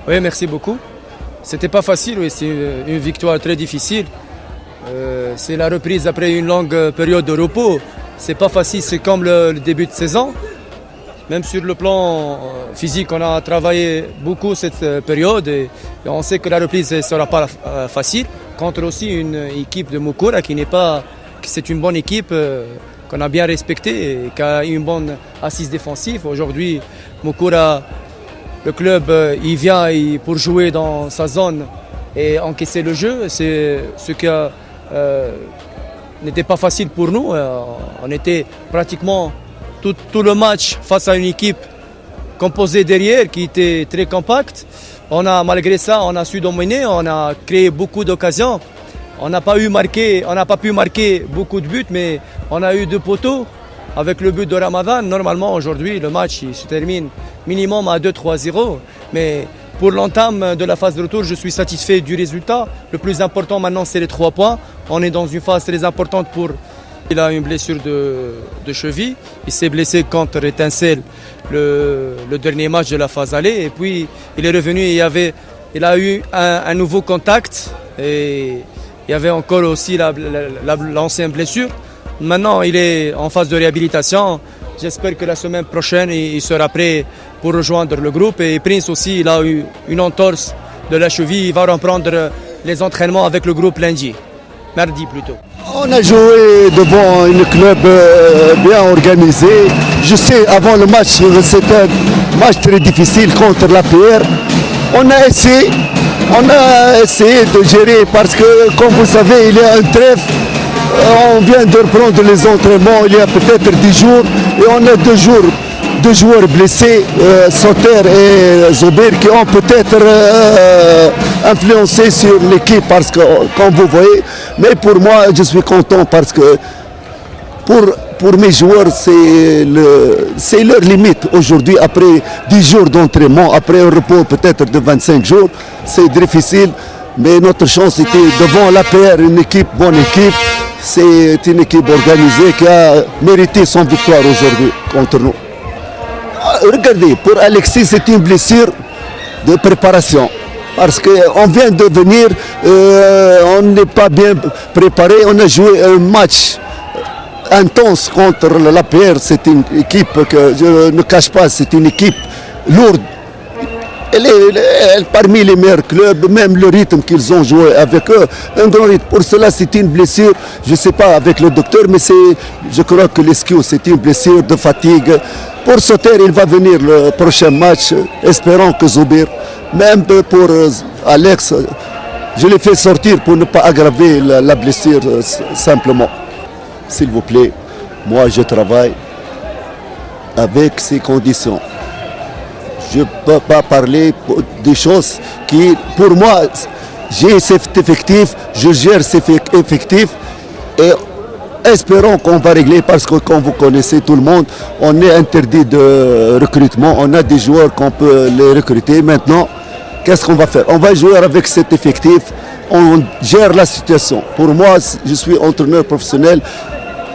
Oui, merci beaucoup. C'était pas facile, oui, c'est une victoire très difficile. C'est la reprise après une longue période de repos. C'est pas facile, c'est comme le début de saison. Même sur le plan physique, on a travaillé beaucoup cette période et on sait que la reprise ne sera pas facile contre aussi une équipe de Mukura qui c'est une bonne équipe qu'on a bien respectée et qui a une bonne assise défensive. Aujourd'hui, Mukura, le club, il vient pour jouer dans sa zone et encaisser le jeu. C'est ce qui n'était pas facile pour nous. On était pratiquement tout le match face à une équipe composée derrière qui était très compacte. Malgré ça, on a su dominer, on a créé beaucoup d'occasions. On n'a pas pu marquer beaucoup de buts, mais on a eu 2 poteaux avec le but de Ramadan. Normalement, aujourd'hui, le match il se termine minimum à 2-3-0. Mais pour l'entame de la phase de retour, je suis satisfait du résultat. Le plus important maintenant, c'est les 3 points. On est dans une phase très importante pour... Il a une blessure de cheville. Il s'est blessé contre Étincelle le dernier match de la phase aller. Et puis, il est revenu et il a eu un nouveau contact. Et il y avait encore aussi l'ancienne blessure. Maintenant, il est en phase de réhabilitation. J'espère que la semaine prochaine, il sera prêt pour rejoindre le groupe. Et Prince aussi, il a eu une entorse de la cheville. Il va reprendre les entraînements avec le groupe lundi. Mardi plutôt. On a joué devant un club bien organisé. Je sais, avant le match, c'était un match très difficile contre l'APR. On a essayé de gérer parce que, comme vous savez, il y a un trêve. On vient de reprendre les entraînements il y a peut-être 10 jours et on a 2 joueurs blessés, Sauter et Zoubir, qui ont peut-être influencé sur l'équipe parce que, comme vous voyez, mais pour moi, je suis content parce que pour mes joueurs, c'est leur limite aujourd'hui. Après 10 jours d'entraînement, après un repos peut-être de 25 jours, c'est difficile. Mais notre chance était devant l'APR, une bonne équipe. C'est une équipe organisée qui a mérité son victoire aujourd'hui contre nous. Regardez, pour Alexis, c'est une blessure de préparation. Parce qu'on vient de venir, on n'est pas bien préparé. On a joué un match intense contre l'APR. C'est une équipe que je ne cache pas, c'est une équipe lourde. Elle est parmi les meilleurs clubs, même le rythme qu'ils ont joué avec eux, un grand rythme. Pour cela, c'est une blessure, je ne sais pas avec le docteur, mais je crois que l'excuse, c'est une blessure de fatigue. Pour Sauter, il va venir le prochain match, espérant que Zoubir, même pour Alex, je l'ai fait sortir pour ne pas aggraver la blessure simplement. S'il vous plaît, moi je travaille avec ces conditions. Je ne peux pas parler des choses qui, pour moi, j'ai cet effectif, je gère cet effectif et espérons qu'on va régler parce que, comme vous connaissez tout le monde, on est interdit de recrutement, on a des joueurs qu'on peut les recruter. Maintenant, qu'est-ce qu'on va faire? On va jouer avec cet effectif, on gère la situation. Pour moi, je suis entraîneur professionnel.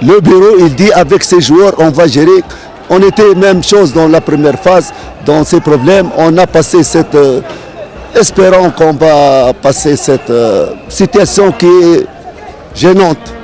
Le bureau, il dit avec ces joueurs, on va gérer. On était même chose dans la première phase, dans ces problèmes. On a passé espérons qu'on va passer cette situation qui est gênante.